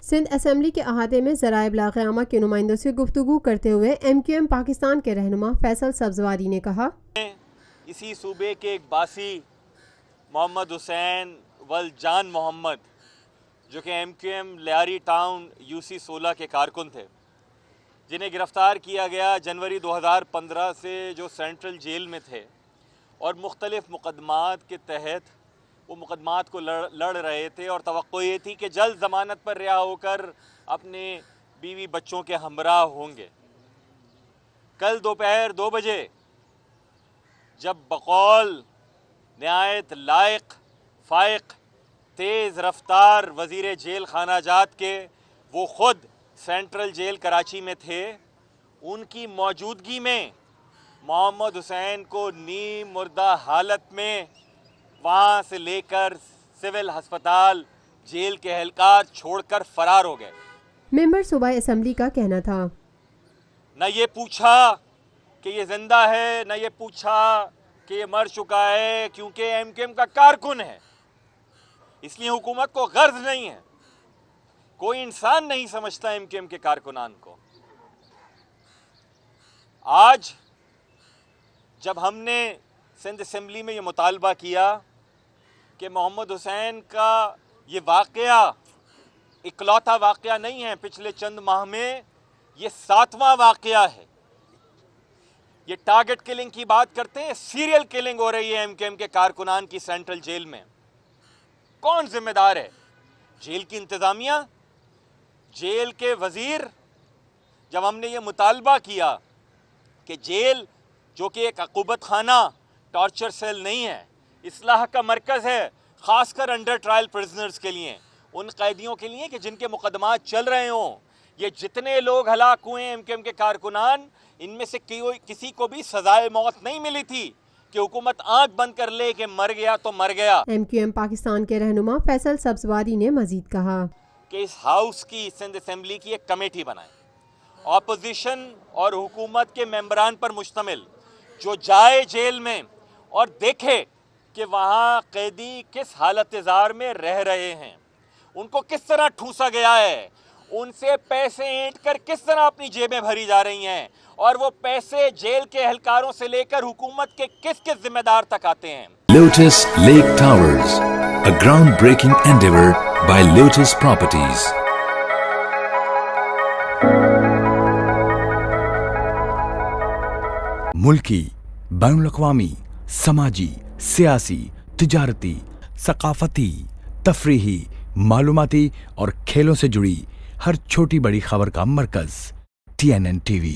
Sindh assembly کے احاطے میں ذرائع ابلاغ عامہ کے نمائندوں سے گفتگو کرتے ہوئے MQM پاکستان کے رہنما فیصل سبزواری نے کہا، اسی صوبے کے ایک باسی محمد حسین والجان محمد جو کہ MQM لیاری ٹاؤن UC 16 کے کارکن تھے، جنہیں گرفتار کیا گیا جنوری 2015 سے، جو سینٹرل جیل میں تھے اور مختلف مقدمات کے تحت وہ مقدمات کو لڑ رہے تھے، اور توقع یہ تھی کہ جلد ضمانت پر رہا ہو کر اپنے بیوی بچوں کے ہمراہ ہوں گے۔ کل دوپہر 2 بجے جب بقول نہایت لائق، فائق، تیز رفتار وزیر جیل خانہ جات کے وہ خود سینٹرل جیل کراچی میں تھے، ان کی موجودگی میں محمد حسین کو نیم مردہ حالت میں وہاں سے لے کر سول ہسپتال جیل کے اہلکار چھوڑ کر فرار ہو گئے۔ ممبر صوبائی اسمبلی کا کہنا تھا، نہ یہ پوچھا کہ یہ زندہ ہے، نہ یہ پوچھا کہ یہ مر چکا ہے، کیونکہ MQM کا کارکن ہے، اس لیے حکومت کو غرض نہیں ہے۔ کوئی انسان نہیں سمجھتا MQM کے کارکنان کو۔ آج جب ہم نے سندھ اسمبلی میں یہ مطالبہ کیا کہ محمد حسین کا یہ واقعہ اکلوتا واقعہ نہیں ہے، پچھلے چند ماہ میں یہ 7واں واقعہ ہے، یہ ٹارگٹ کلنگ کی بات کرتے ہیں، سیریل کلنگ ہو رہی ہے MQM کے کارکنان کی سینٹرل جیل میں۔ کون ذمہ دار ہے؟ جیل کی انتظامیہ، جیل کے وزیر؟ جب ہم نے یہ مطالبہ کیا کہ جیل جو کہ ایک عقوبت خانہ، ٹارچر سیل نہیں ہے، اصلاح کا مرکز ہے، خاص کر انڈر ٹرائل پرزنرز کے لیے، ان قیدیوں کے لیے کہ جن کے مقدمات چل رہے ہوں، یہ جتنے لوگ ہلاک ہوئے ہیں MQM کے کارکنان، ان میں سے کسی کو بھی سزائے موت نہیں ملی تھی کہ حکومت آنکھ بند کر لے کہ مر گیا تو مر گیا۔ MQM پاکستان کے رہنما فیصل سبزواری نے مزید کہا کہ اس ہاؤس کی، سندھ اسمبلی کی ایک کمیٹی بنائیں، اپوزیشن اور حکومت کے ممبران پر مشتمل، جو جائے جیل میں اور دیکھے کہ وہاں قیدی کس حالت زار میں رہ رہے ہیں، ان کو کس طرح ٹھونسا گیا ہے، ان سے پیسے اینٹ کر کس طرح اپنی جیبیں بھری جا رہی ہیں، اور وہ پیسے جیل کے اہلکاروں سے لے کر حکومت کے کس کس ذمہ دار تک آتے ہیں۔ Lotus lake towers, a groundbreaking endeavor by Lotus Properties۔ ملکی، بین الاقوامی، سماجی، سیاسی، تجارتی، ثقافتی، تفریحی، معلوماتی اور کھیلوں سے جڑی ہر چھوٹی بڑی خبر کا مرکز TNN TV۔